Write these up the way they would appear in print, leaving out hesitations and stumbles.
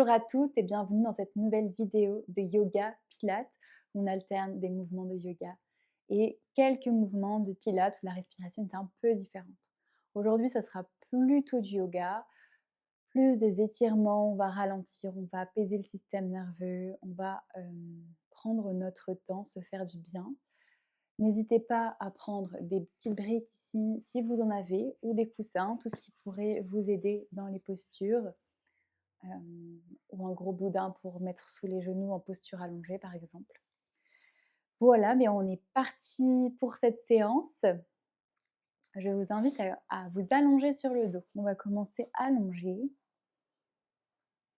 Bonjour à toutes et bienvenue dans cette nouvelle vidéo de yoga pilates. On alterne des mouvements de yoga et quelques mouvements de pilates où la respiration est un peu différente. Aujourd'hui, ça sera plutôt du yoga, plus des étirements, on va ralentir, on va apaiser le système nerveux, on va prendre notre temps, se faire du bien. N'hésitez pas à prendre des petites briques ici si vous en avez ou des coussins, tout ce qui pourrait vous aider dans les postures. Ou un gros boudin pour mettre sous les genoux en posture allongée par exemple. Voilà, mais on est parti pour cette séance. Je vous invite à vous allonger sur le dos. On va commencer allongé,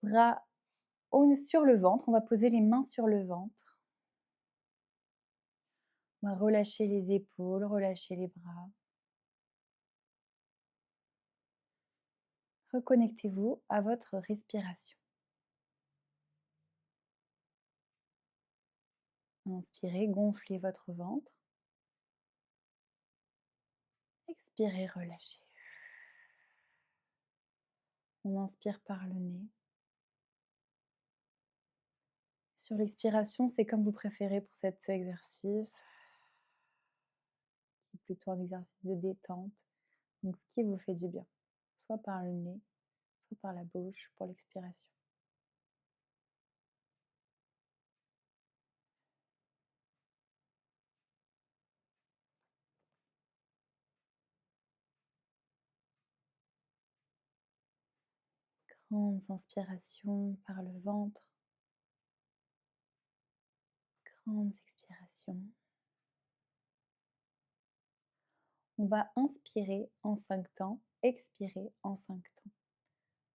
bras sur le ventre. On va poser les mains sur le ventre. On va relâcher les épaules, relâcher les bras. Reconnectez-vous à votre respiration. Inspirez, gonflez votre ventre. Expirez, relâchez. On inspire par le nez. Sur l'expiration, c'est comme vous préférez pour cet exercice, qui est plutôt un exercice de détente. Donc, ce qui vous fait du bien, soit par le nez, soit par la bouche pour l'expiration. Grandes inspirations par le ventre, grandes expirations. On va inspirer en 5 temps, expirer en 5 temps.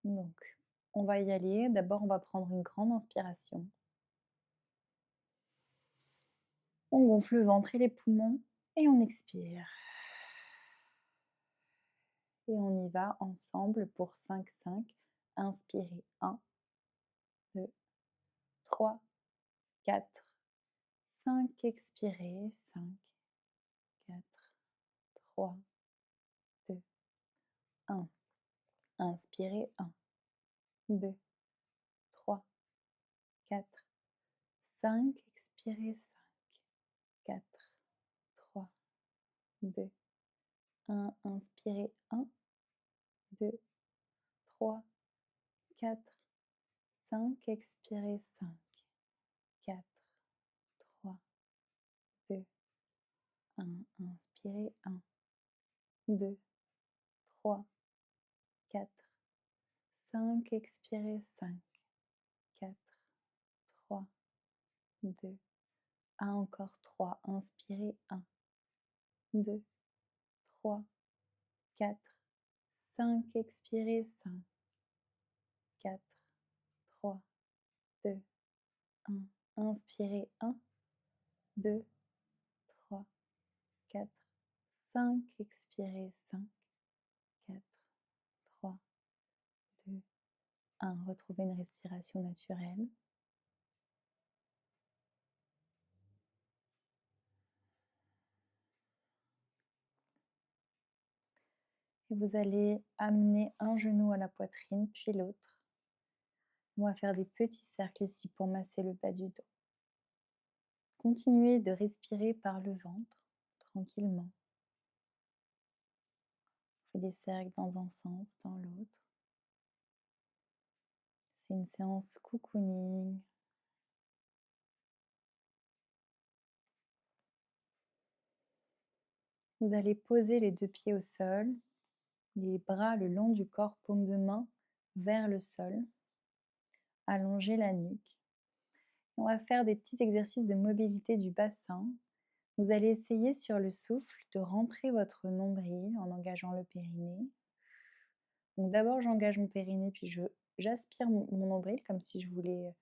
Donc, on va y aller. D'abord, on va prendre une grande inspiration. On gonfle le ventre et les poumons et on expire. Et on y va ensemble pour 5-5. Inspirez 1, 2, 3, 4, 5. Expirez 5, 4, 3, 2, 1. Inspirez 1, 2, 3, 4, 5. Expirez 5, 4, 3, 2, 1. Inspirez 1, 2, 3, 4, 5. Expirez 5, 4, 3, 2, 1. Inspirez 1, 2, 3, 4, 5. Expirez 5, 4, 3, 2, 1. Encore 3. Inspirez 1, 2, 3, 4, 5. Expirez 5, 4, 3, 2, 1. Inspirez 1, 2, 3, 4, 5. Expirez 5, 4, 3, 2, 1. Retrouvez une respiration naturelle. Et vous allez amener un genou à la poitrine, puis l'autre. On va faire des petits cercles ici pour masser le bas du dos. Continuez de respirer par le ventre, tranquillement. On fait des cercles dans un sens, dans l'autre. C'est une séance cocooning. Vous allez poser les 2 pieds au sol, les bras le long du corps, paume de main vers le sol. Allongez la nuque. On va faire des petits exercices de mobilité du bassin. Vous allez essayer sur le souffle de rentrer votre nombril en engageant le périnée. Donc d'abord j'engage mon périnée, puis j'aspire mon nombril comme si je voulais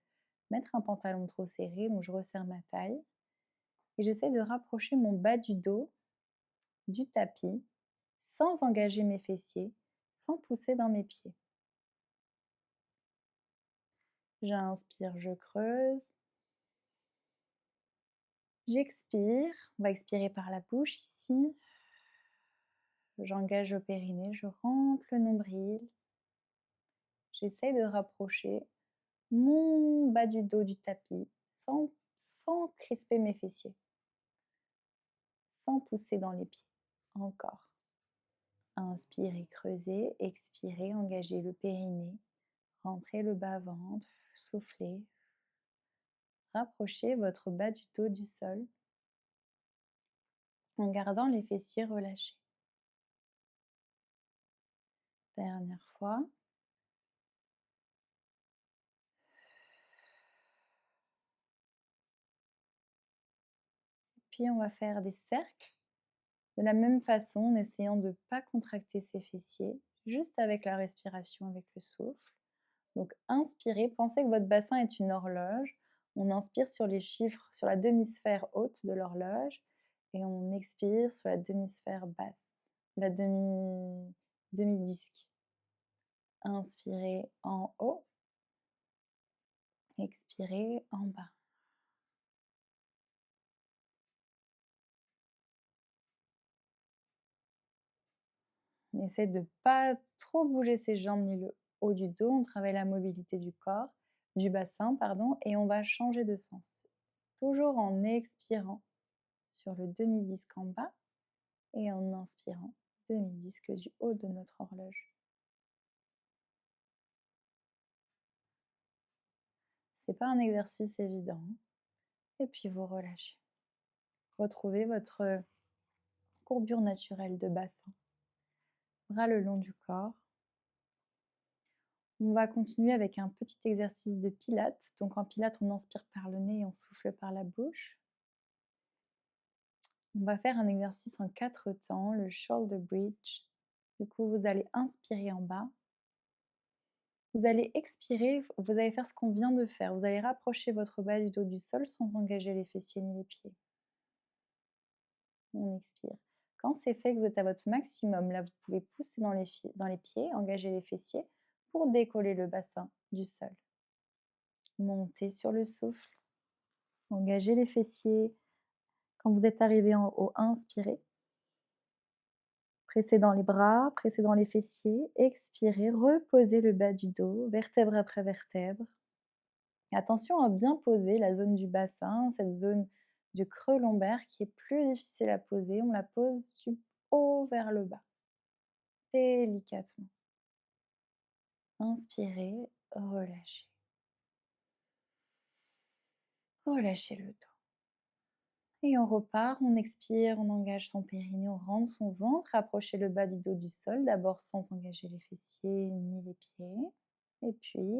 mettre un pantalon trop serré, donc je resserre ma taille. Et j'essaie de rapprocher mon bas du dos du tapis sans engager mes fessiers, sans pousser dans mes pieds. J'inspire, je creuse. J'expire, on va expirer par la bouche ici. J'engage au périnée, je rentre le nombril. J'essaie de rapprocher mon bas du dos du tapis sans crisper mes fessiers, sans pousser dans les pieds. Encore. Inspirez, creusez, expirez, engagez le périnée, rentrez le bas-ventre, soufflez. Rapprochez votre bas du dos du sol en gardant les fessiers relâchés. Dernière fois. Puis on va faire des cercles de la même façon en essayant de ne pas contracter ses fessiers, juste avec la respiration, avec le souffle. Donc inspirez, pensez que votre bassin est une horloge. On inspire sur les chiffres, sur la demi-sphère haute de l'horloge et on expire sur la demi-sphère basse, la demi-disque. Inspirez en haut, expirez en bas. On essaie de ne pas trop bouger ses jambes ni le haut du dos. On travaille la mobilité du corps, du bassin, pardon, et on va changer de sens. Toujours en expirant sur le demi-disque en bas et en inspirant, demi-disque du haut de notre horloge. C'est pas un exercice évident. Et puis vous relâchez. Retrouvez votre courbure naturelle de bassin. Bras le long du corps. On va continuer avec un petit exercice de pilates. Donc en pilates, on inspire par le nez et on souffle par la bouche. On va faire un exercice en 4 temps, le shoulder bridge. Du coup, vous allez inspirer en bas. Vous allez expirer, vous allez faire ce qu'on vient de faire. Vous allez rapprocher votre bas du dos du sol sans engager les fessiers ni les pieds. On expire. Quand c'est fait, que vous êtes à votre maximum, là, vous pouvez pousser dans les pieds, engager les fessiers pour décoller le bassin du sol. Montez sur le souffle. Engagez les fessiers. Quand vous êtes arrivé en haut, inspirez. Pressez dans les bras, pressez dans les fessiers, expirez, reposez le bas du dos, vertèbre après vertèbre. Et attention à bien poser la zone du bassin, cette zone du creux lombaire qui est plus difficile à poser. On la pose du haut vers le bas, délicatement. Inspirez, relâchez. Relâchez le dos. Et on repart, on expire, on engage son périnée, on rentre son ventre, rapprochez le bas du dos du sol, d'abord sans engager les fessiers ni les pieds. Et puis,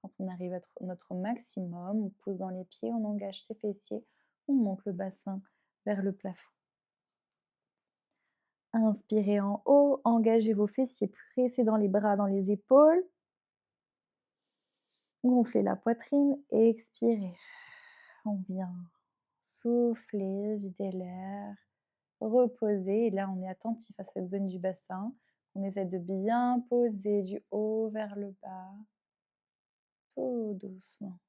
quand on arrive à notre maximum, on pousse dans les pieds, on engage ses fessiers, on monte le bassin vers le plafond. Inspirez en haut, engagez vos fessiers, pressez dans les bras, dans les épaules. Gonflez la poitrine et expirez. On vient souffler, vider l'air, reposer. Et là, on est attentif à cette zone du bassin. On essaie de bien poser du haut vers le bas, tout doucement.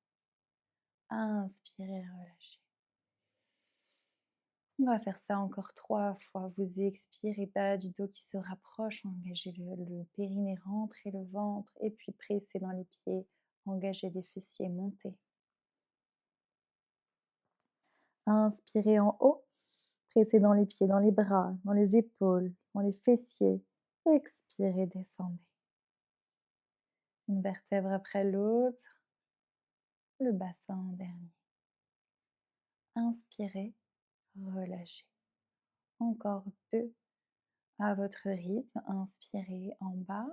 Inspirez, relâchez. On va faire ça encore 3 fois. Vous expirez, bas du dos qui se rapproche. Engagez le périnée, rentrez le ventre. Et puis pressez dans les pieds. Engagez les fessiers, montez. Inspirez en haut. Pressez dans les pieds, dans les bras, dans les épaules, dans les fessiers. Expirez, descendez. Une vertèbre après l'autre. Le bassin en dernier. Inspirez, relâchez. Encore 2 à votre rythme. Inspirez en bas.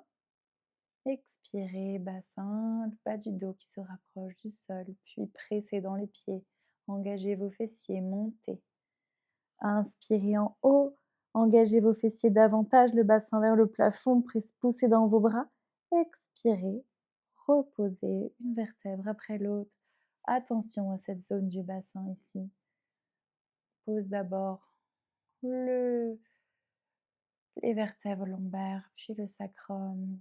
Expirez, bassin, le bas du dos qui se rapproche du sol. Puis pressez dans les pieds. Engagez vos fessiers, montez. Inspirez en haut. Engagez vos fessiers davantage, le bassin vers le plafond. Poussez dans vos bras. Expirez. Reposez une vertèbre après l'autre. Attention à cette zone du bassin ici. Pose d'abord les vertèbres lombaires, puis le sacrum,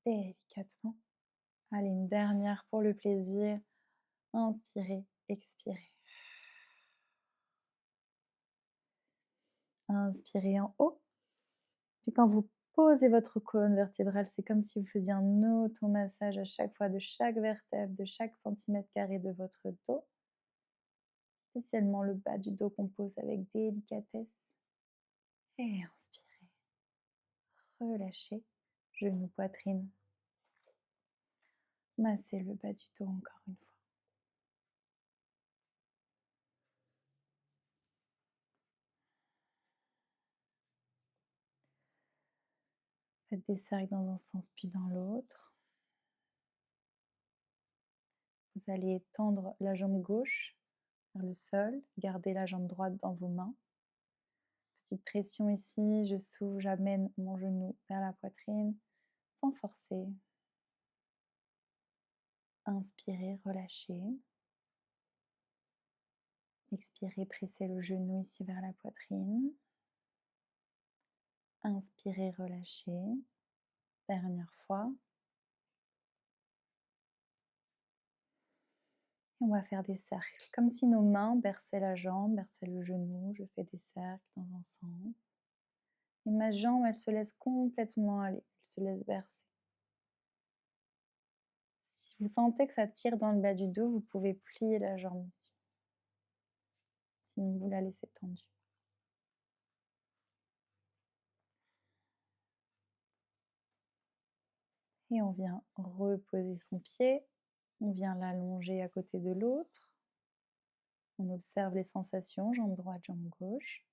délicatement. Allez, une dernière pour le plaisir. Inspirez, expirez. Inspirez en haut. Puis quand vous Posez votre colonne vertébrale, c'est comme si vous faisiez un automassage à chaque fois de chaque vertèbre, de chaque centimètre carré de votre dos, spécialement le bas du dos qu'on pose avec délicatesse. Et inspirez, relâchez, genoux, poitrine. Massez le bas du dos encore une fois. Faites des cercles dans un sens puis dans l'autre. Vous allez tendre la jambe gauche vers le sol, gardez la jambe droite dans vos mains. Petite pression ici, je s'ouvre, j'amène mon genou vers la poitrine sans forcer. Inspirez, relâchez. Expirez, pressez le genou ici vers la poitrine. Inspirez, relâchez. Dernière fois. Et on va faire des cercles, comme si nos mains berçaient la jambe, berçaient le genou. Je fais des cercles dans un sens. Et ma jambe, elle se laisse complètement aller, elle se laisse bercer. Si vous sentez que ça tire dans le bas du dos, vous pouvez plier la jambe ici. Sinon, vous la laissez tendue. Et on vient reposer son pied. On vient l'allonger à côté de l'autre. On observe les sensations, jambe droite, jambe gauche.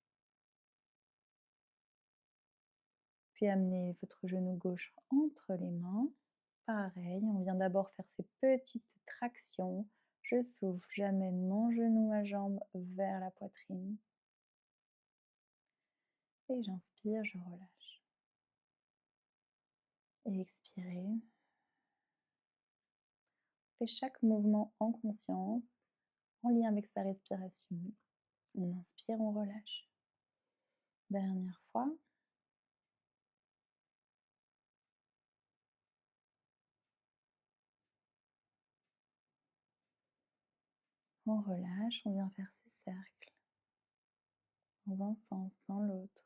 Puis amenez votre genou gauche entre les mains. Pareil, on vient d'abord faire ces petites tractions. Je souffle, j'amène mon genou, ma jambe vers la poitrine. Et j'inspire, je relâche. Et expirez. Faites chaque mouvement en conscience, en lien avec sa respiration. On inspire, on relâche. Dernière fois. On relâche, on vient faire ces cercles dans un sens, dans l'autre.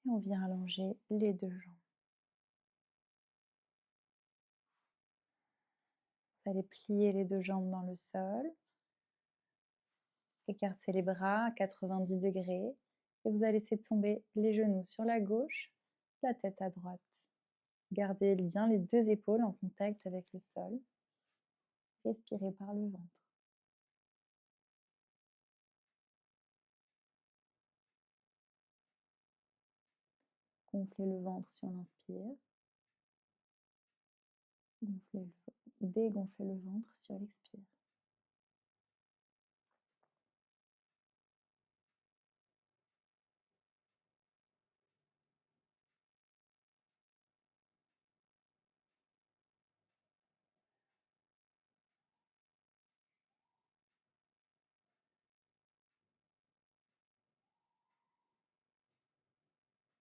Et on vient allonger les deux jambes. Vous allez plier les deux jambes dans le sol. Écartez les bras à 90 degrés. Et vous allez laisser tomber les genoux sur la gauche, la tête à droite. Gardez bien les deux épaules en contact avec le sol. Respirez par le ventre. Gonflez le ventre si on inspire. Dégonflez le ventre sur l'expire.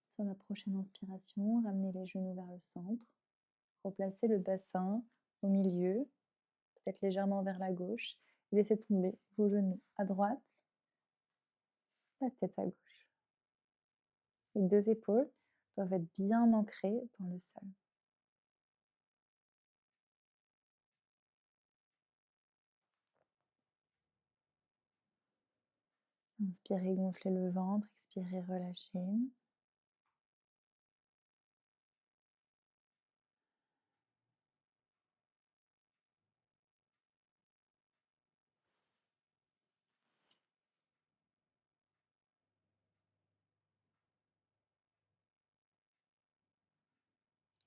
Sur la prochaine inspiration, ramenez les genoux vers le centre. Replacez le bassin au milieu, peut-être légèrement vers la gauche. Et laissez tomber vos genoux à droite, la tête à gauche. Les deux épaules doivent être bien ancrées dans le sol. Inspirez, gonflez le ventre. Expirez, relâchez.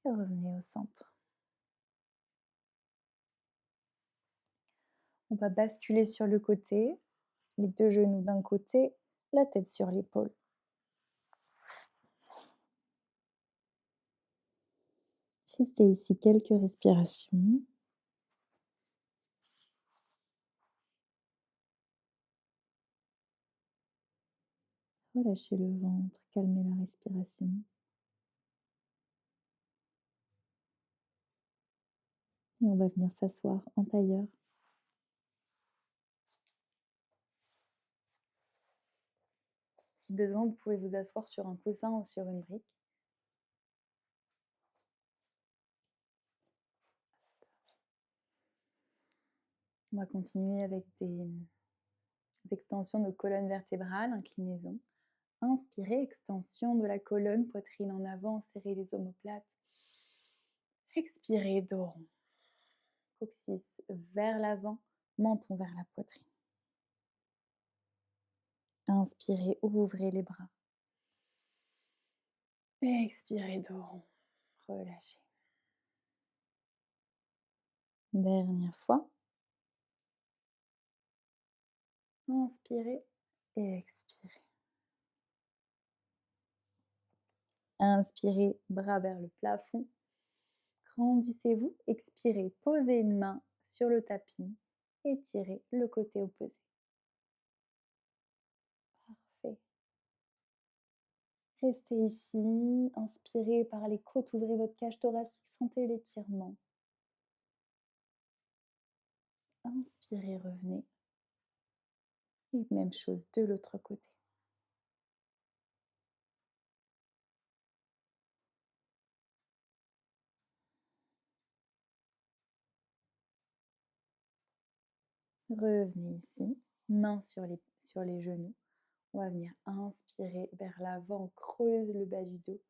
Et revenez au centre. On va basculer sur le côté, les deux genoux d'un côté, la tête sur l'épaule. Restez ici quelques respirations. Relâchez le ventre, calmez la respiration. Et on va venir s'asseoir en tailleur. Si besoin, vous pouvez vous asseoir sur un coussin ou sur une brique. On va continuer avec des extensions de colonne vertébrale, inclinaison. Inspirez, extension de la colonne, poitrine en avant, serrez les omoplates. Expirez, dos rond. Coccyx vers l'avant, menton vers la poitrine. Inspirez, ouvrez les bras. Expirez, dos rond. Relâchez. Dernière fois. Inspirez et expirez. Inspirez, bras vers le plafond. Grandissez-vous. Expirez, posez une main sur le tapis. Étirez le côté opposé. Parfait. Restez ici. Inspirez par les côtes. Ouvrez votre cage thoracique. Sentez l'étirement. Inspirez, revenez. Et même chose de l'autre côté. Revenez ici, main sur les genoux. On va venir inspirer vers l'avant, on creuse le bas du dos.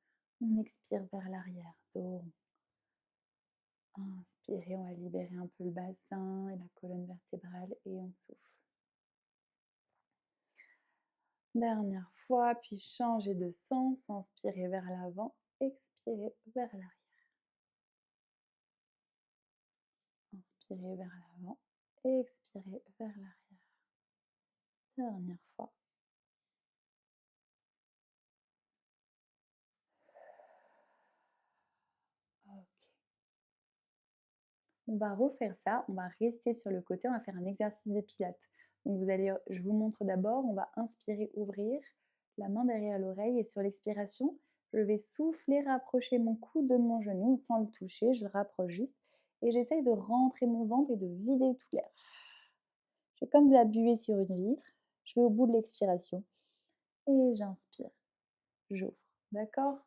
On expire vers l'arrière, dos rond. Inspirez, on va libérer un peu le bassin et la colonne vertébrale et on souffle. Dernière fois, puis changez de sens. Inspirez vers l'avant, expirez vers l'arrière. Inspirez vers l'avant, expirez vers l'arrière. Dernière fois. Ok. On va refaire ça, on va rester sur le côté, on va faire un exercice de pilates. Donc vous allez, je vous montre d'abord, on va inspirer, ouvrir, la main derrière l'oreille et sur l'expiration, je vais souffler, rapprocher mon cou de mon genou sans le toucher, je le rapproche juste et j'essaye de rentrer mon ventre et de vider tout l'air. Je fais comme de la buée sur une vitre, je vais au bout de l'expiration et j'inspire, j'ouvre, d'accord?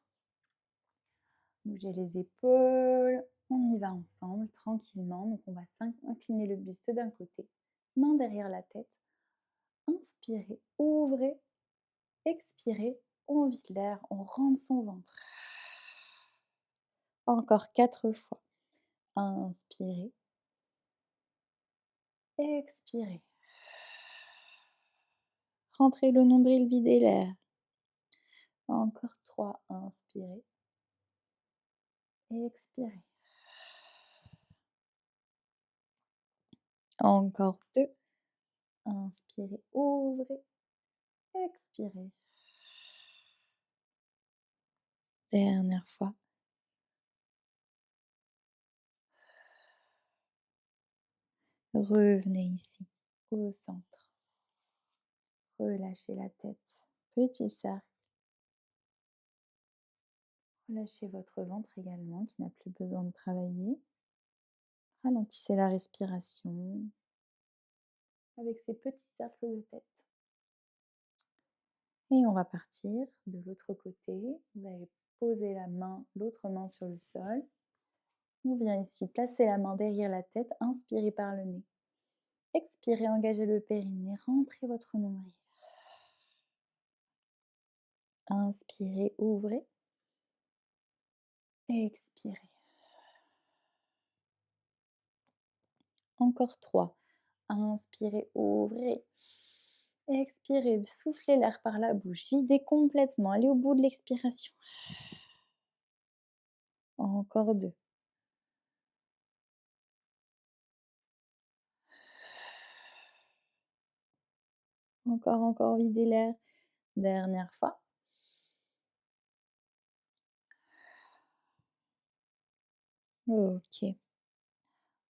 Bougez les épaules, on y va ensemble, tranquillement. Donc on va incliner le buste d'un côté, main derrière la tête. Inspirez, ouvrez, expirez, on vide l'air, on rentre son ventre. Encore 4 fois. Inspirez, expirez. Rentrez le nombril, videz l'air. Encore 3, inspirez, expirez. Encore 2, inspirez, ouvrez, expirez. Dernière fois. Revenez ici, au centre. Relâchez la tête. Petit cercle. Relâchez votre ventre également, qui n'a plus besoin de travailler. Ralentissez la respiration avec ces petits cercles de tête. Et on va partir de l'autre côté. Vous allez poser la main, l'autre main sur le sol. On vient ici placer la main derrière la tête. Inspirez par le nez. Expirez, engagez le périnée. Rentrez votre nombril. Inspirez, ouvrez. Expirez. Encore 3. Inspirez, ouvrez. Expirez, soufflez l'air par la bouche. Videz complètement. Allez au bout de l'expiration. Encore 2. Encore, videz l'air. Dernière fois. Ok.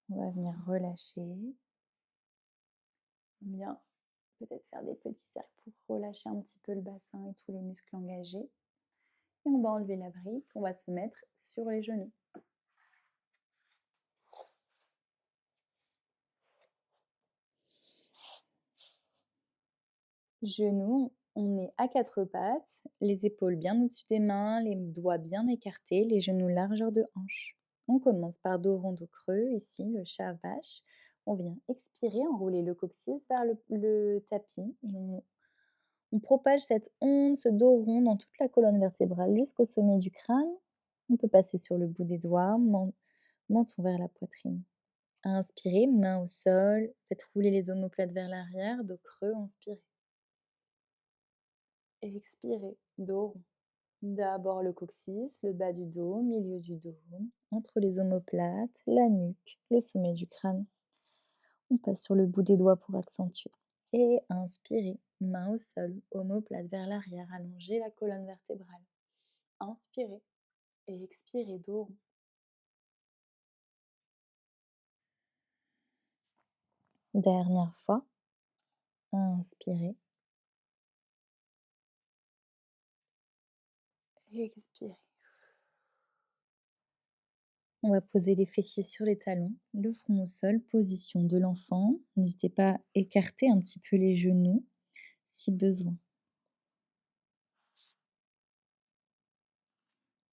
On va venir relâcher. Bien. Peut-être faire des petits cercles pour relâcher un petit peu le bassin et tous les muscles engagés. Et on va enlever la brique, on va se mettre sur les genoux. Genoux, on est à quatre pattes, les épaules bien au-dessus des mains, les doigts bien écartés, les genoux largeur de hanche. On commence par dos rond, dos creux, ici le chat vache. On vient expirer, enrouler le coccyx vers le tapis et on propage cette onde, ce dos rond dans toute la colonne vertébrale jusqu'au sommet du crâne. On peut passer sur le bout des doigts, menton vers la poitrine. Inspirez, main au sol, faites rouler les omoplates vers l'arrière, dos creux, inspirez. Expirez, dos rond. D'abord le coccyx, le bas du dos, milieu du dos, entre les omoplates, la nuque, le sommet du crâne. On passe sur le bout des doigts pour accentuer. Et inspirez, main au sol, omoplate vers l'arrière, allongez la colonne vertébrale. Inspirez et expirez, dos rond. Dernière fois. Inspirez. Expirez. On va poser les fessiers sur les talons, le front au sol, position de l'enfant. N'hésitez pas à écarter un petit peu les genoux si besoin.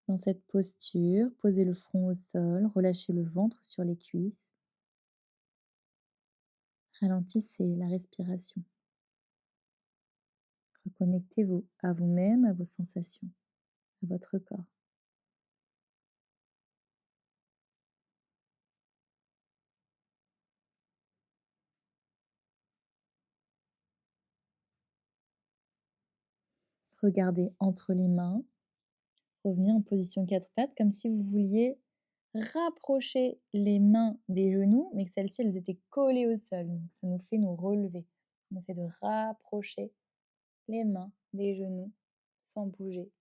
Dans cette posture, posez le front au sol, relâchez le ventre sur les cuisses. Ralentissez la respiration. Reconnectez-vous à vous-même, à vos sensations, à votre corps. Regardez entre les mains. Revenez en position quatre pattes, comme si vous vouliez rapprocher les mains des genoux, mais que celles-ci, elles étaient collées au sol. Donc, ça nous fait nous relever. On essaie de rapprocher les mains des genoux sans bouger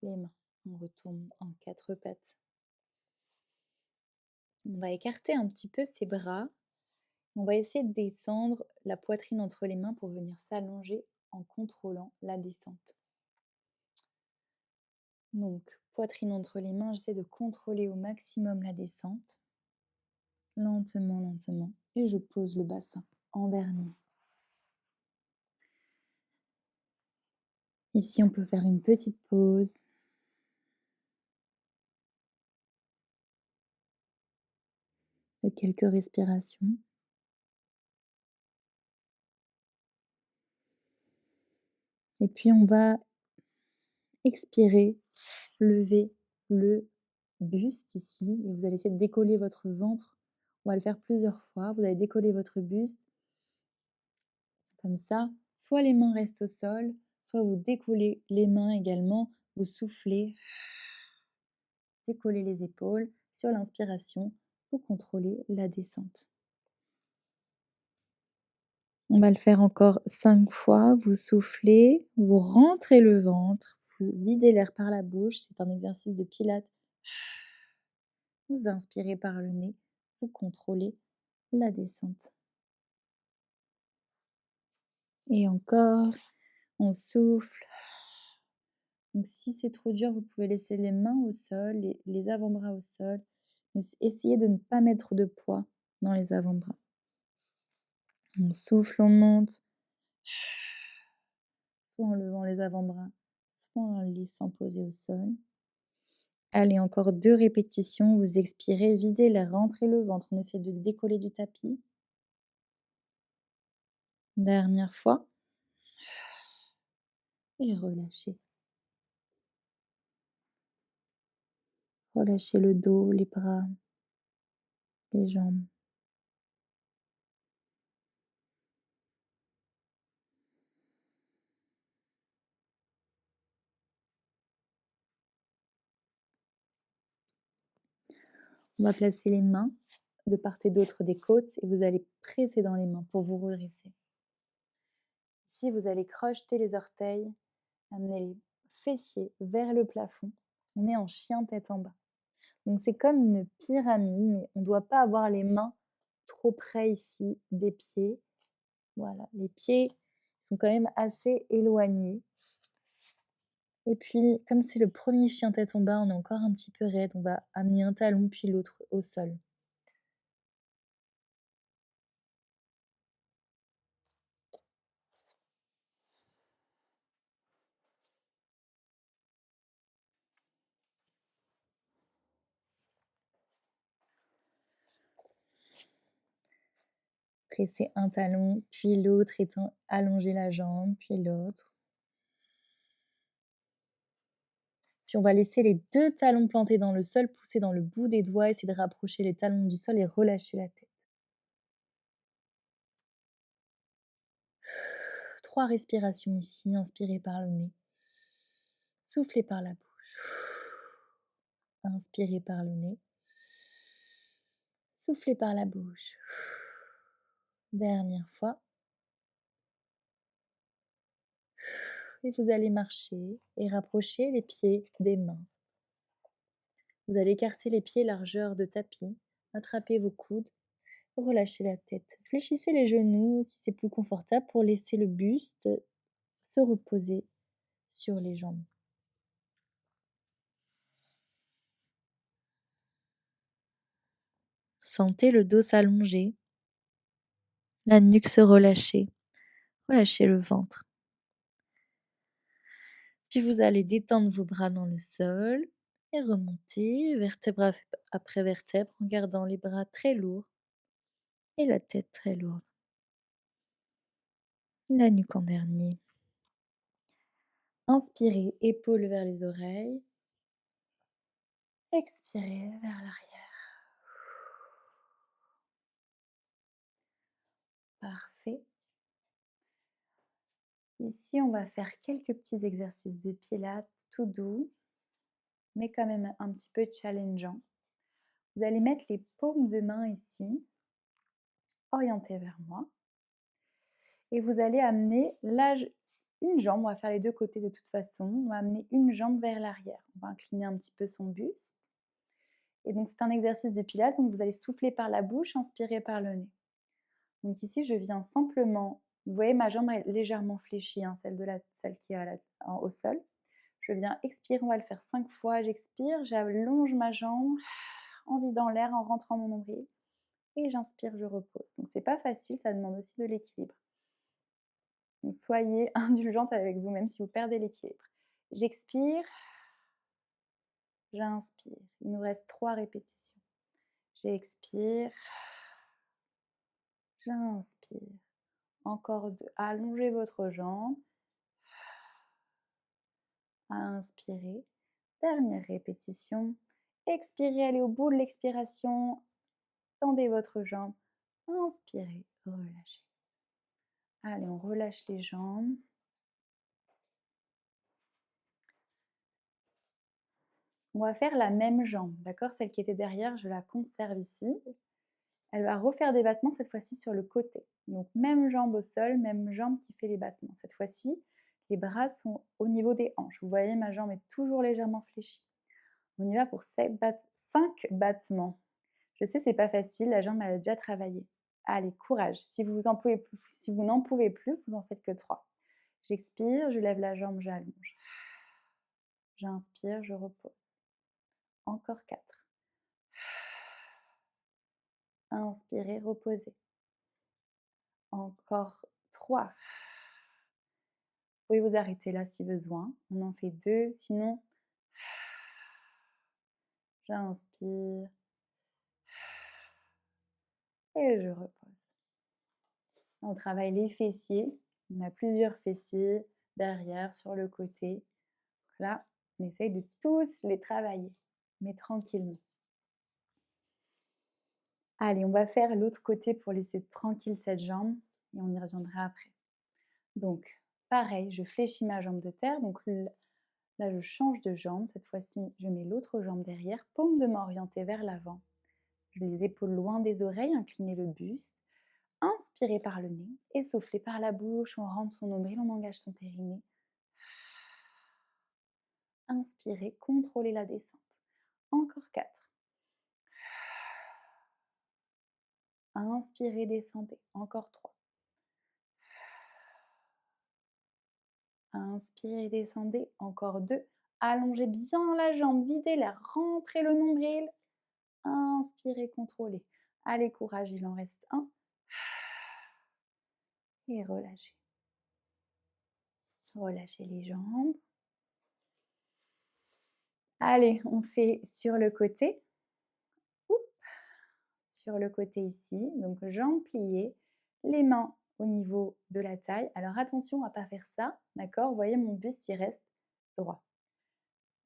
les mains. On retourne en quatre pattes. On va écarter un petit peu ses bras. On va essayer de descendre la poitrine entre les mains pour venir s'allonger en contrôlant la descente. Donc, poitrine entre les mains, j'essaie de contrôler au maximum la descente. Lentement, lentement. Et je pose le bassin en dernier. Ici, on peut faire une petite pause. De quelques respirations. Et puis, on va expirer, lever le buste ici. Et vous allez essayer de décoller votre ventre. On va le faire plusieurs fois. Vous allez décoller votre buste. Comme ça, soit les mains restent au sol, soit vous décollez les mains également. Vous soufflez. Décollez les épaules. Sur l'inspiration, vous contrôlez la descente. On va le faire encore 5 fois. Vous soufflez, vous rentrez le ventre, vous videz l'air par la bouche. C'est un exercice de pilates. Vous inspirez par le nez, vous contrôlez la descente. Et encore, on souffle. Donc si c'est trop dur, vous pouvez laisser les mains au sol, les avant-bras au sol. Mais essayez de ne pas mettre de poids dans les avant-bras. On souffle, on monte. Soit en levant les avant-bras, soit en les laissant poser au sol. Allez, encore 2 répétitions. Vous expirez, videz l'air, rentrez le ventre. On essaie de le décoller du tapis. Dernière fois. Et relâchez. Relâchez le dos, les bras, les jambes. On va placer les mains de part et d'autre des côtes et vous allez presser dans les mains pour vous redresser. Ici, vous allez crocheter les orteils, amener les fessiers vers le plafond. On est en chien tête en bas. Donc c'est comme une pyramide, mais on ne doit pas avoir les mains trop près ici des pieds. Voilà, les pieds sont quand même assez éloignés. Et puis, comme c'est le premier chien tête en bas, on est encore un petit peu raide. On va amener un talon puis l'autre au sol. Presser un talon, puis l'autre, allonger la jambe, puis l'autre. Puis on va laisser les 2 talons plantés dans le sol, pousser dans le bout des doigts, essayer de rapprocher les talons du sol et relâcher la tête. 3 respirations ici, inspirez par le nez, soufflez par la bouche. Inspirez par le nez, soufflez par la bouche. Dernière fois. Et vous allez marcher et rapprocher les pieds des mains. Vous allez écarter les pieds largeur de tapis, attrapez vos coudes, relâchez la tête. Fléchissez les genoux si c'est plus confortable pour laisser le buste se reposer sur les jambes. Sentez le dos s'allonger, la nuque se relâcher, relâchez le ventre. Puis vous allez détendre vos bras dans le sol et remonter vertèbre après vertèbre en gardant les bras très lourds et la tête très lourde. La nuque en dernier. Inspirez, épaules vers les oreilles. Expirez vers l'arrière. Parfait. Ici, on va faire quelques petits exercices de pilates tout doux, mais quand même un petit peu challengeant. Vous allez mettre les paumes de main ici, orientées vers moi. Et vous allez amener une jambe, on va faire les deux côtés de toute façon, on va amener une jambe vers l'arrière. On va incliner un petit peu son buste. Et donc c'est un exercice de pilates, donc vous allez souffler par la bouche, inspirer par le nez. Donc ici, je viens simplement, vous voyez ma jambe est légèrement fléchie, hein, celle qui est au sol. Je viens expirer, on va le faire 5 fois, j'expire, j'allonge ma jambe en vidant l'air, en rentrant mon nombril. Et j'inspire, je repose. Donc c'est pas facile, ça demande aussi de l'équilibre. Donc soyez indulgente avec vous-même si vous perdez l'équilibre. J'expire, j'inspire. Il nous reste 3 répétitions. J'expire, j'inspire. Encore 2. Allongez votre jambe. Inspirez. Dernière répétition. Expirez, allez au bout de l'expiration. Tendez votre jambe. Inspirez, relâchez. Allez, on relâche les jambes. On va faire la même jambe, d'accord? Celle qui était derrière, je la conserve ici. Elle va refaire des battements, cette fois-ci sur le côté. Donc même jambe au sol, même jambe qui fait les battements. Cette fois-ci, les bras sont au niveau des hanches. Vous voyez, ma jambe est toujours légèrement fléchie. On y va pour 5 battements. Je sais, c'est pas facile, la jambe elle a déjà travaillé. Allez, courage. Si vous n'en pouvez plus, vous en faites que 3. J'expire, je lève la jambe, j'allonge. J'inspire, je repose. Encore 4. Inspirez, reposez. Encore 3. Vous pouvez vous arrêter là si besoin. On en fait 2, sinon j'inspire et je repose. On travaille les fessiers. On a plusieurs fessiers derrière, sur le côté. Là, on essaye de tous les travailler, mais tranquillement. Allez, on va faire l'autre côté pour laisser tranquille cette jambe et on y reviendra après. Donc, pareil, je fléchis ma jambe de terre. Donc là, je change de jambe. Cette fois-ci, je mets l'autre jambe derrière, paume de main orientée vers l'avant. Je les épaules loin des oreilles, inclinez le buste. Inspirez par le nez et soufflez par la bouche. On rentre son nombril, on engage son périnée. Inspirez, contrôlez la descente. Encore 4. Inspirez, descendez. Encore 3. Inspirez, descendez. Encore 2. Allongez bien la jambe, videz l'air, rentrez le nombril. Inspirez, contrôlez. Allez, courage, il en reste un. Et relâchez. Relâchez les jambes. Allez, on fait sur le côté. Oup, sur le côté ici. Donc, jambes pliées, les mains au niveau de la taille. Alors, attention à ne pas faire ça, d'accord? Vous voyez, mon buste, il reste droit.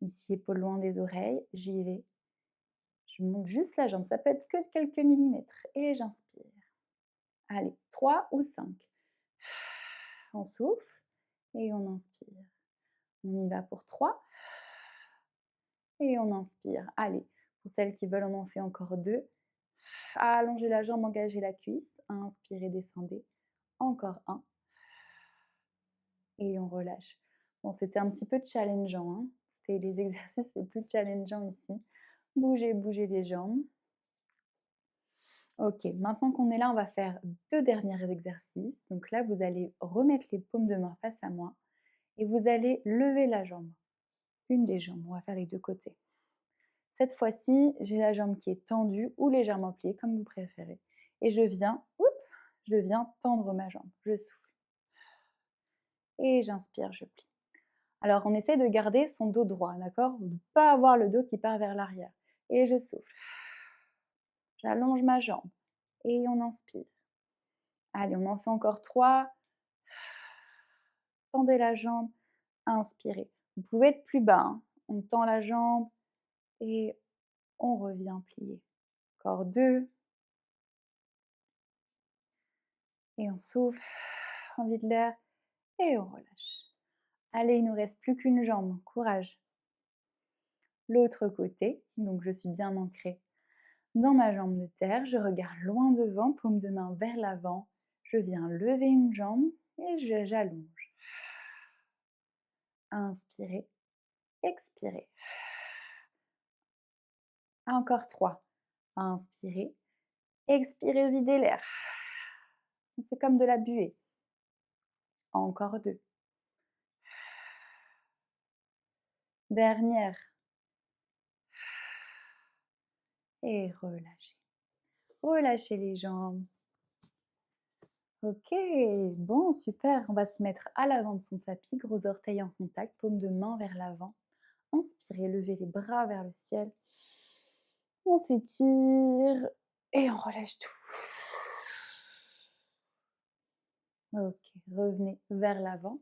Ici, épaule loin des oreilles, j'y vais. Je monte juste la jambe, ça peut être que de quelques millimètres. Et j'inspire. Allez, 3 ou 5. On souffle et on inspire. On y va pour 3. Et on inspire. Allez, pour celles qui veulent, on en fait encore 2. Allongez la jambe, engagez la cuisse. Inspirez, descendez. Encore 1. Et on relâche. Bon, c'était un petit peu challengeant, hein. C'était les exercices les plus challengeants ici. Bougez, bougez les jambes. Ok, maintenant qu'on est là, on va faire 2 derniers exercices. Donc là, vous allez remettre les paumes de main face à moi et vous allez lever la jambe. Une des jambes, on va faire les 2 côtés. Cette fois-ci, j'ai la jambe qui est tendue ou légèrement pliée, comme vous préférez. Et je viens tendre ma jambe. Je souffle. Et j'inspire, je plie. Alors, on essaie de garder son dos droit, d'accord? De ne pas avoir le dos qui part vers l'arrière. Et je souffle. J'allonge ma jambe. Et on inspire. Allez, on en fait encore 3. Tendez la jambe. Inspirez. Vous pouvez être plus bas, hein. On tend la jambe et on revient plier. Encore 2. Et on souffle. On vide l'air et on relâche. Allez, il ne nous reste plus qu'une jambe. Courage. L'autre côté. Donc, je suis bien ancrée dans ma jambe de terre. Je regarde loin devant, paume de main vers l'avant. Je viens lever une jambe et j'allonge. Inspirez. Expirez. Encore 3. Inspirez. Expirez, videz l'air. On fait comme de la buée. Encore 2. Dernière. Et relâchez. Relâchez les jambes. Ok, bon, super. On va se mettre à l'avant de son tapis, gros orteils en contact, paume de main vers l'avant. Inspirez, levez les bras vers le ciel. On s'étire et on relâche tout. Ok, revenez vers l'avant.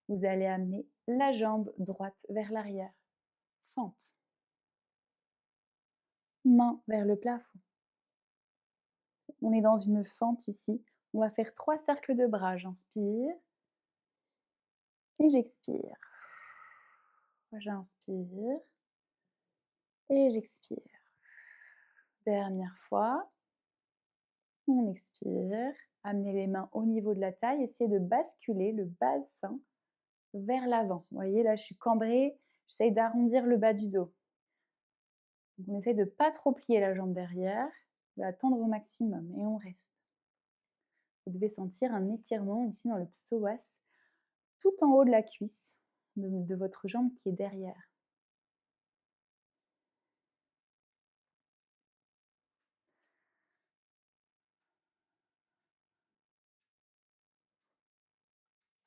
Vous allez amener la jambe droite vers l'arrière. Fente. Main vers le plafond. On est dans une fente ici. On va faire 3 cercles de bras. J'inspire et j'expire. J'inspire et j'expire. Dernière fois. On expire. Amenez les mains au niveau de la taille. Essayez de basculer le bassin vers l'avant. Vous voyez, là, je suis cambrée. J'essaye d'arrondir le bas du dos. Donc, on essaie de ne pas trop plier la jambe derrière, de la tendre au maximum et on reste. Vous devez sentir un étirement ici dans le psoas, tout en haut de la cuisse de votre jambe qui est derrière.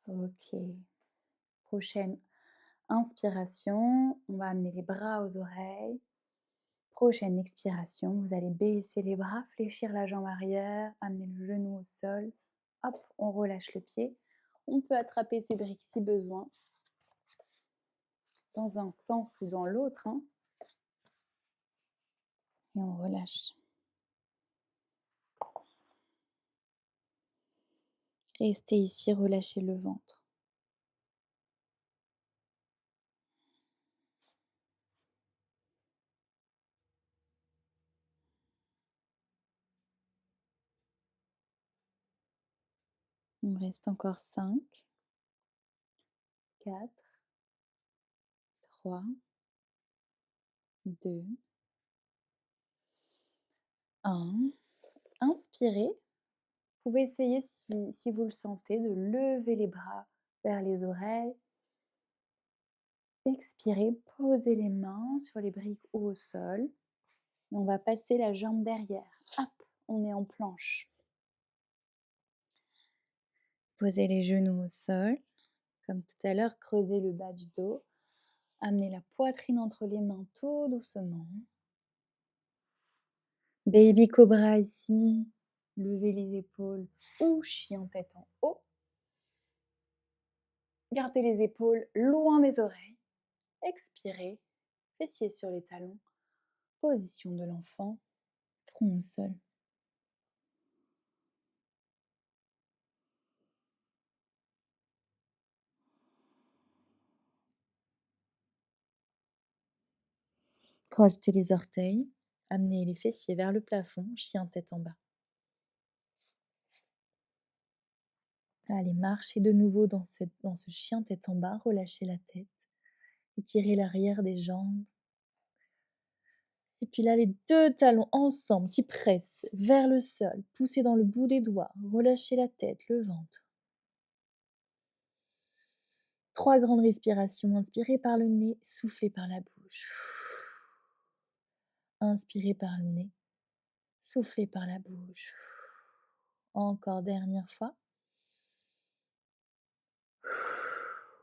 Ok. Prochaine inspiration, on va amener les bras aux oreilles. Prochaine expiration, vous allez baisser les bras, fléchir la jambe arrière, amener le genou au sol. Hop, on relâche le pied. On peut attraper ses briques si besoin, dans un sens ou dans l'autre, hein. Et on relâche. Restez ici, relâchez le ventre. Il me reste encore 5, 4, 3, 2, 1. Inspirez. Vous pouvez essayer, si vous le sentez, de lever les bras vers les oreilles Expirez, posez les mains sur les briques ou au sol. Et on va passer la jambe derrière. Hop, on est en planche. Posez les genoux au sol. Comme tout à l'heure, creusez le bas du dos. Amenez la poitrine entre les mains tout doucement. Baby Cobra ici. Levez les épaules ou chien tête en haut. Gardez les épaules loin des oreilles. Expirez, fessiers sur les talons. Position de l'enfant, front au sol. Crochetez les orteils. Amenez les fessiers vers le plafond, chien tête en bas. Allez, marchez de nouveau dans ce chien tête en bas. Relâchez la tête. Étirez l'arrière des jambes. Et puis là, les deux talons ensemble qui pressent vers le sol. Poussez dans le bout des doigts. Relâchez la tête, le ventre. 3 grandes respirations. Inspirez par le nez, soufflez par la bouche. Inspirez par le nez, soufflez par la bouche. Encore dernière fois.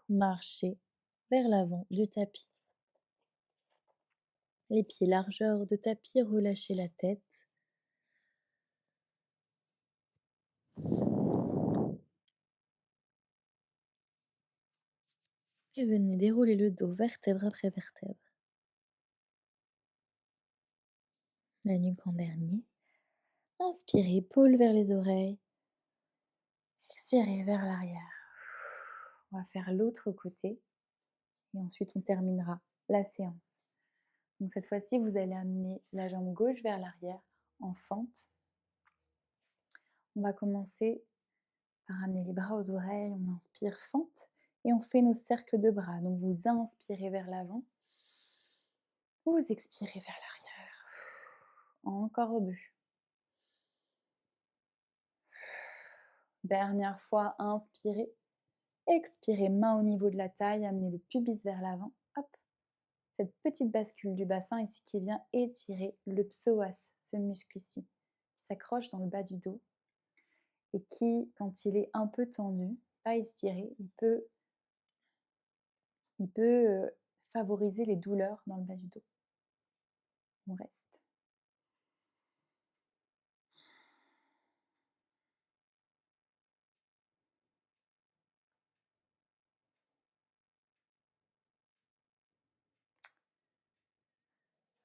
Marchez vers l'avant du tapis. Les pieds largeur de tapis, relâchez la tête. Et venez dérouler le dos, vertèbre après vertèbre. La nuque en dernier. Inspirez, épaules vers les oreilles. Expirez vers l'arrière. On va faire l'autre côté. Et ensuite, on terminera la séance. Donc cette fois-ci, vous allez amener la jambe gauche vers l'arrière en fente. On va commencer par amener les bras aux oreilles. On inspire, fente. Et on fait nos cercles de bras. Donc vous inspirez vers l'avant. Vous expirez vers l'arrière. Encore 2. Dernière fois, inspirez. Expirez, main au niveau de la taille. Amenez le pubis vers l'avant. Hop. Cette petite bascule du bassin ici qui vient étirer le psoas, ce muscle ici, qui s'accroche dans le bas du dos et qui, quand il est un peu tendu, pas estiré, il peut favoriser les douleurs dans le bas du dos. On reste.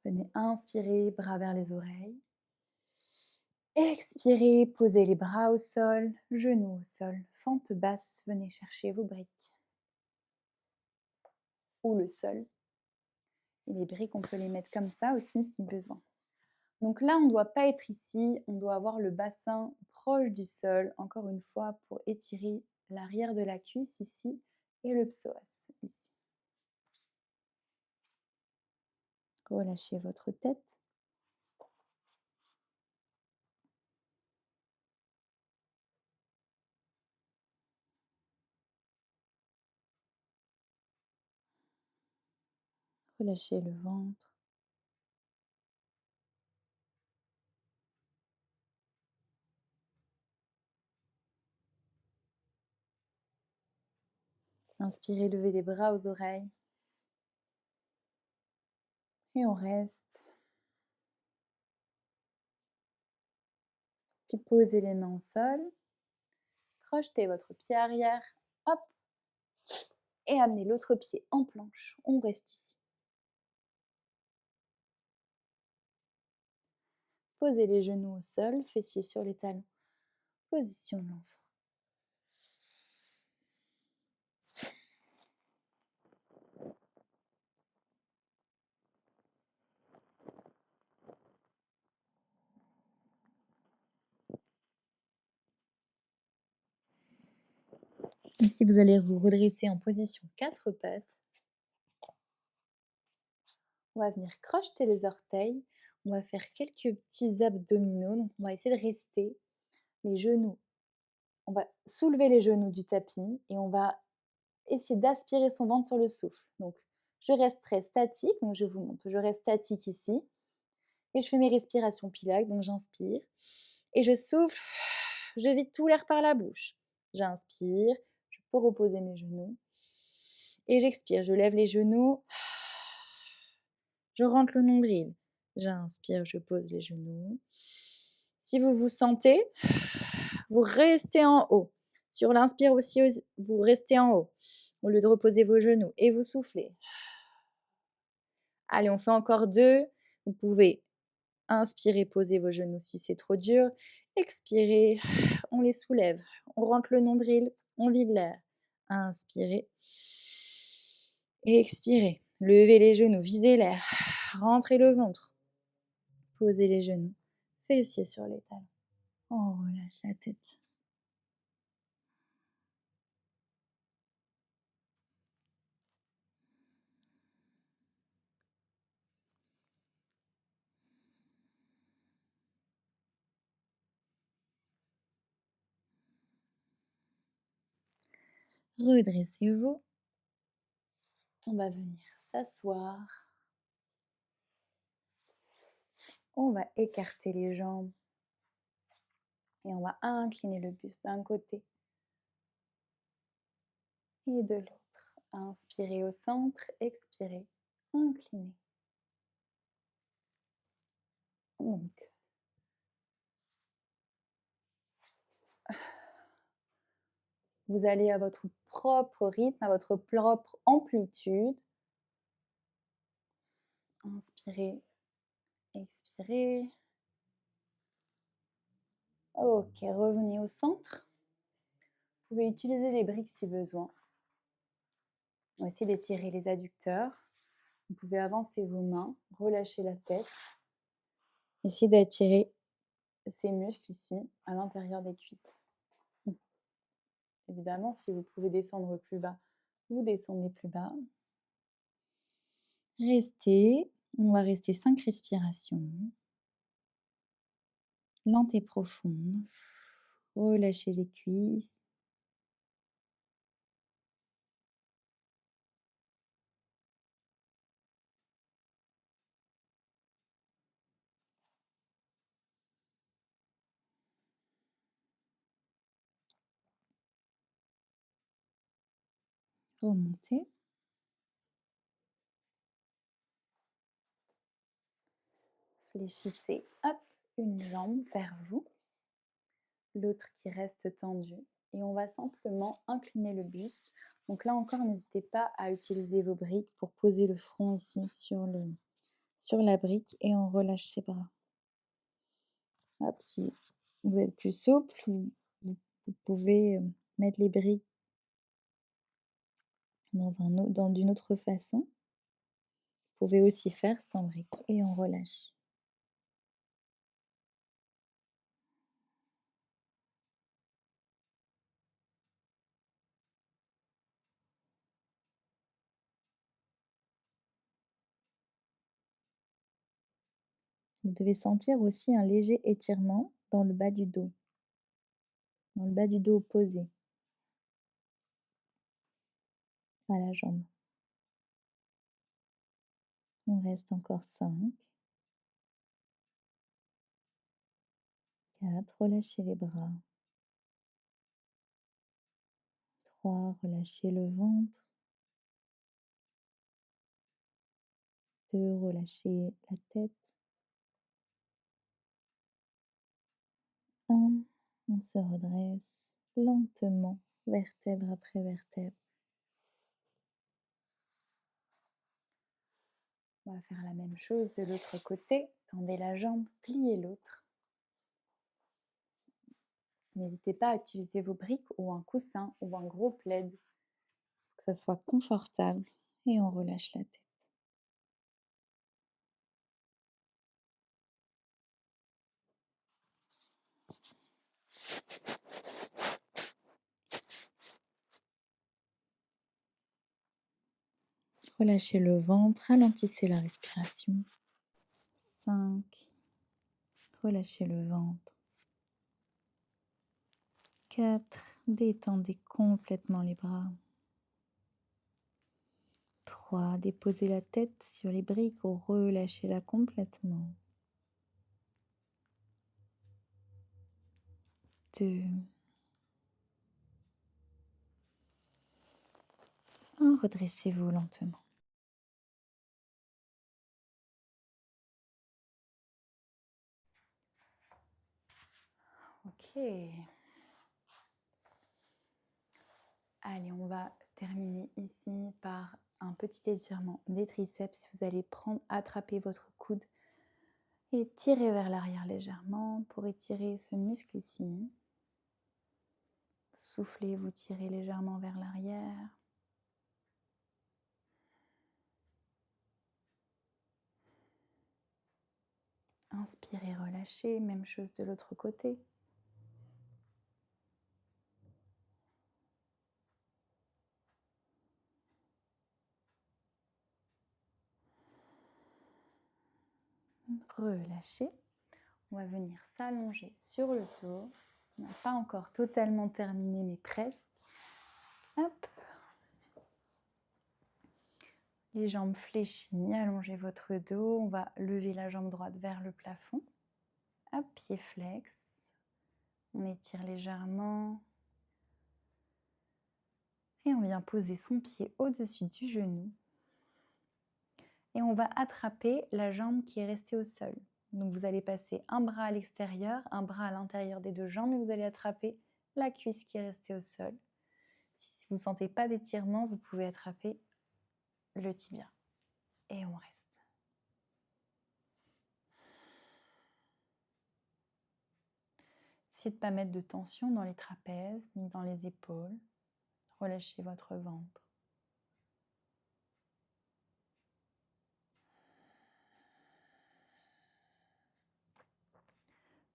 Venez inspirer, bras vers les oreilles. Expirez, posez les bras au sol, genoux au sol, fente basse, venez chercher vos briques. Ou le sol. Et les briques, on peut les mettre comme ça aussi si besoin. Donc là, on ne doit pas être ici, on doit avoir le bassin proche du sol, encore une fois, pour étirer l'arrière de la cuisse ici et le psoas ici. Relâchez votre tête. Relâchez le ventre. Inspirez, levez les bras aux oreilles. Et on reste. Puis posez les mains au sol. Crochetez votre pied arrière. Hop. Et amenez l'autre pied en planche. On reste ici. Posez les genoux au sol, fessiers sur les talons. Position de l'enfant. Ici, vous allez vous redresser en position 4 pattes. On va venir crocheter les orteils. On va faire quelques petits abdominaux. Donc, on va essayer de rester les genoux. On va soulever les genoux du tapis et on va essayer d'aspirer son ventre sur le souffle. Donc, Je resterai statique, donc je vous montre, je reste statique ici et je fais mes respirations Pilates, donc j'inspire et je souffle, je vide tout l'air par la bouche. J'inspire, je peux reposer mes genoux et j'expire, je lève les genoux, je rentre le nombril. J'inspire, je pose les genoux. Si vous vous sentez, vous restez en haut. Sur l'inspire aussi, vous restez en haut, au lieu de reposer vos genoux et vous soufflez. Allez, on fait encore 2. Vous pouvez inspirer, poser vos genoux si c'est trop dur. Expirez, on les soulève. On rentre le nombril, on vide l'air. Inspirez. Et expirez. Levez les genoux, videz l'air. Rentrez le ventre. Posez les genoux. Fessiers sur les talons. On relâche la tête. Redressez-vous. On va venir s'asseoir. On va écarter les jambes. Et on va incliner le buste d'un côté et de l'autre. Inspirez au centre, expirez, inclinez. Donc, vous allez à votre propre rythme, à votre propre amplitude. Inspirez, expirez. Ok, revenez au centre. Vous pouvez utiliser des briques si besoin. On va essayer d'étirer les adducteurs. Vous pouvez avancer vos mains, relâcher la tête. Essayez d'attirer ces muscles ici, à l'intérieur des cuisses. Évidemment, si vous pouvez descendre plus bas, vous descendez plus bas. Restez. On va rester 5 respirations. Lentes et profondes. Relâchez les cuisses. Remontez. Fléchissez, hop, une jambe vers vous, l'autre qui reste tendue. Et on va simplement incliner le buste. Donc là encore, n'hésitez pas à utiliser vos briques pour poser le front ici sur la brique et on relâche ses bras. Hop, si vous êtes plus souple, vous pouvez mettre les briques d'une autre façon. Vous pouvez aussi faire sans briques et on relâche. Vous devez sentir aussi un léger étirement dans le bas du dos opposé à la jambe. On reste encore 5, 4, relâchez les bras. 3, relâchez le ventre. 2, relâchez la tête. 1, on se redresse lentement, vertèbre après vertèbre. On va faire la même chose de l'autre côté. Tendez la jambe, pliez l'autre. N'hésitez pas à utiliser vos briques ou un coussin ou un gros plaid pour que ça soit confortable et on relâche la tête. Relâchez le ventre, ralentissez la respiration. 5, relâchez le ventre. 4, détendez complètement les bras. 3, déposez la tête sur les briques, relâchez-la complètement. 2. 1, redressez-vous lentement. Ok. Allez, on va terminer ici par un petit étirement des triceps. Vous allez attraper votre coude et tirer vers l'arrière légèrement pour étirer ce muscle ici. Soufflez, vous tirez légèrement vers l'arrière. Inspirez, relâchez, même chose de l'autre côté. Relâchez. On va venir s'allonger sur le dos. On n'a pas encore totalement terminé, mais presque. Hop. Les jambes fléchies, allongez votre dos. On va lever la jambe droite vers le plafond. Hop, pied flex. On étire légèrement. Et on vient poser son pied au-dessus du genou. Et on va attraper la jambe qui est restée au sol. Donc vous allez passer un bras à l'extérieur, un bras à l'intérieur des deux jambes et vous allez attraper la cuisse qui est restée au sol. Si vous ne sentez pas d'étirement, vous pouvez attraper le tibia. Et on reste. Essayez de ne pas mettre de tension dans les trapèzes ni dans les épaules. Relâchez votre ventre.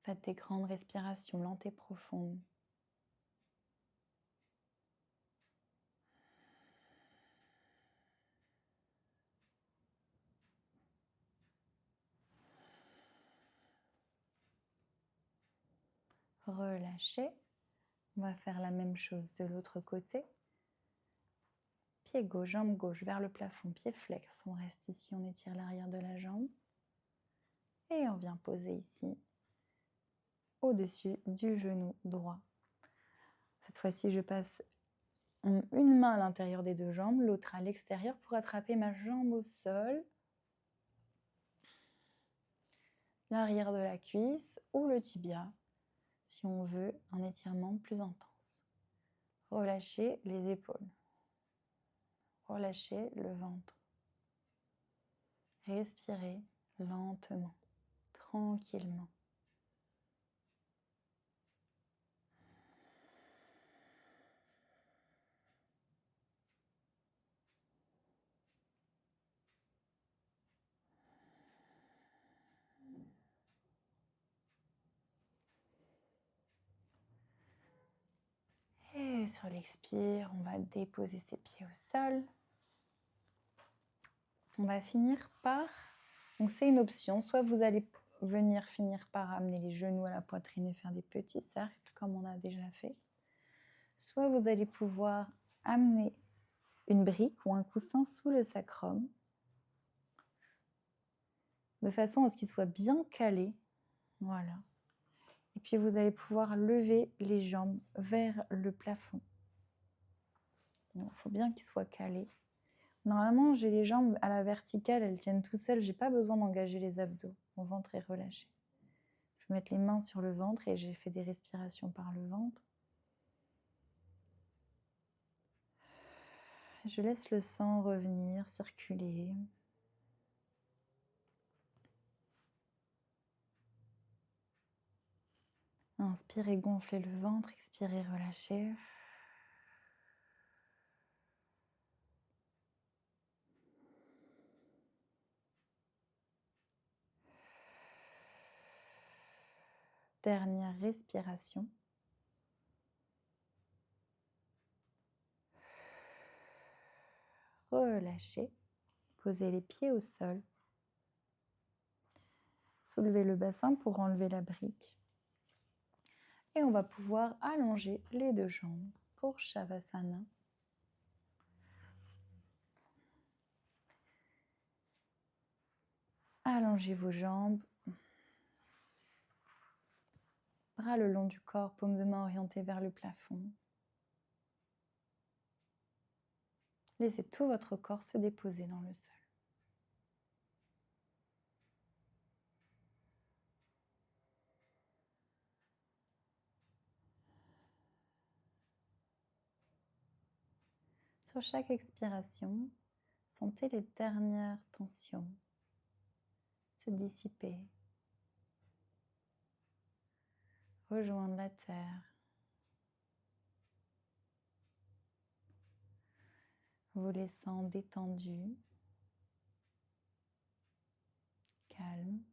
Faites des grandes respirations lentes et profondes. Relâchez. On va faire la même chose de l'autre côté. Pied gauche, jambe gauche vers le plafond, pied flex. On reste ici, on étire l'arrière de la jambe. Et on vient poser ici, au-dessus du genou droit. Cette fois-ci, je passe une main à l'intérieur des deux jambes, l'autre à l'extérieur pour attraper ma jambe au sol. L'arrière de la cuisse ou le tibia, si on veut un étirement plus intense. Relâchez les épaules. Relâchez le ventre. Respirez lentement, tranquillement. Et sur l'expire, on va déposer ses pieds au sol. On va finir par... Donc c'est une option, soit vous allez finir par amener les genoux à la poitrine et faire des petits cercles, comme on a déjà fait. Soit vous allez pouvoir amener une brique ou un coussin sous le sacrum, de façon à ce qu'il soit bien calé. Voilà. Et puis vous allez pouvoir lever les jambes vers le plafond. Il faut bien qu'ils soient calés. Normalement, j'ai les jambes à la verticale, elles tiennent tout seules. Je n'ai pas besoin d'engager les abdos. Mon ventre est relâché. Je vais mettre les mains sur le ventre et j'ai fait des respirations par le ventre. Je laisse le sang revenir, circuler. Inspirez, gonflez le ventre, expirez, relâchez. Dernière respiration. Relâchez. Posez les pieds au sol. Soulevez le bassin pour enlever la brique. Et on va pouvoir allonger les deux jambes pour Shavasana. Allongez vos jambes. Bras le long du corps, paume de main orientée vers le plafond. Laissez tout votre corps se déposer dans le sol. Sur chaque expiration, sentez les dernières tensions se dissiper, rejoindre la terre. Vous laissant détendu, calme.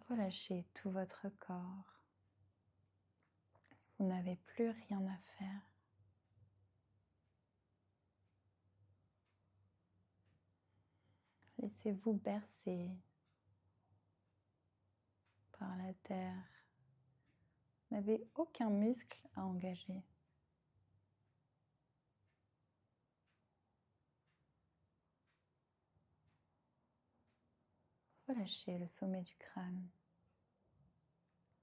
Relâchez tout votre corps. Vous n'avez plus rien à faire. Laissez-vous bercer par la terre. Vous n'avez aucun muscle à engager. Relâchez le sommet du crâne,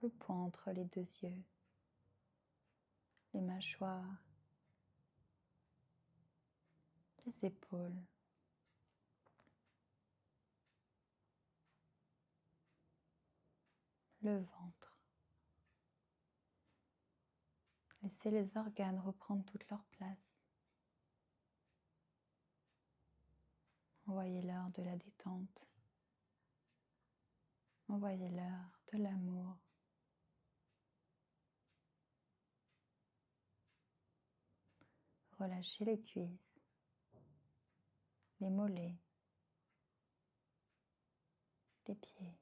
le poing entre les deux yeux, les mâchoires, les épaules. Le ventre. Laissez les organes reprendre toute leur place. Envoyez-leur de la détente. Envoyez-leur de l'amour. Relâchez les cuisses, les mollets, les pieds.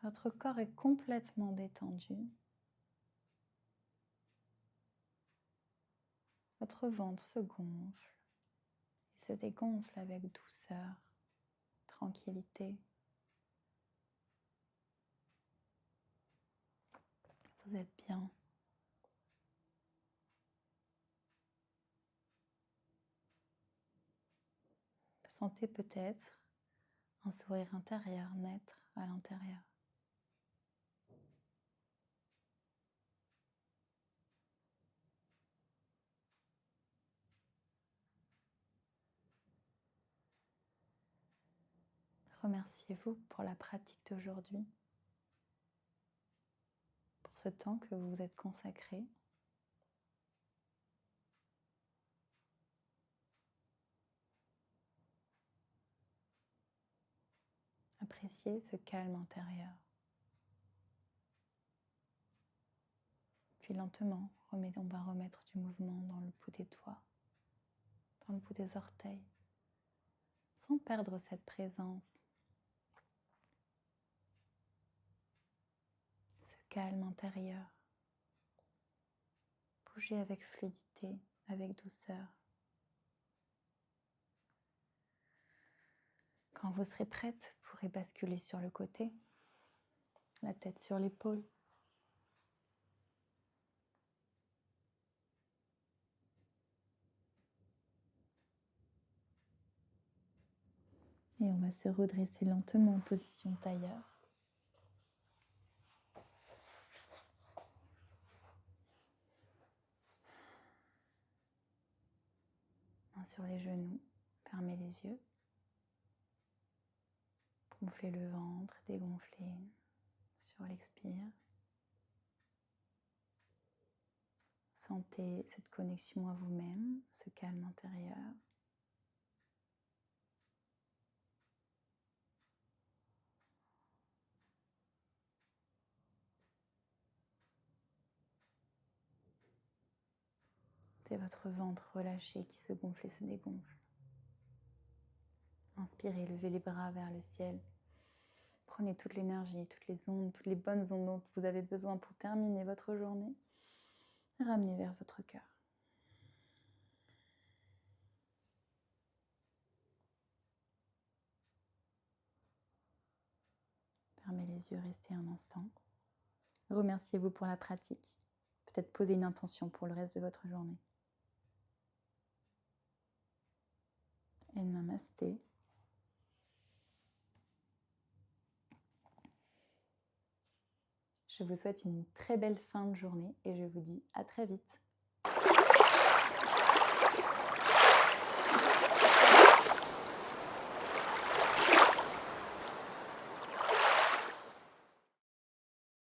Votre corps est complètement détendu. Votre ventre se gonfle et se dégonfle avec douceur, tranquillité. Vous êtes bien. Vous sentez peut-être un sourire intérieur naître à l'intérieur. Remerciez-vous pour la pratique d'aujourd'hui, pour ce temps que vous vous êtes consacré. Appréciez ce calme intérieur. Puis lentement, on va remettre du mouvement dans le bout des doigts, dans le bout des orteils, sans perdre cette présence, ce calme intérieur. Bougez avec fluidité, avec douceur. Quand vous serez prête, vous pourrez basculer sur le côté, la tête sur l'épaule. Et on va se redresser lentement en position tailleur. Main sur les genoux, fermez les yeux. Gonflez le ventre, dégonflez sur l'expire. Sentez cette connexion à vous-même, ce calme intérieur. C'est votre ventre relâché qui se gonfle et se dégonfle. Inspirez, levez les bras vers le ciel. Prenez toute l'énergie, toutes les ondes, toutes les bonnes ondes dont vous avez besoin pour terminer votre journée. Ramenez vers votre cœur. Fermez les yeux, restez un instant. Remerciez-vous pour la pratique. Peut-être poser une intention pour le reste de votre journée. Et namasté. Je vous souhaite une très belle fin de journée et je vous dis à très vite.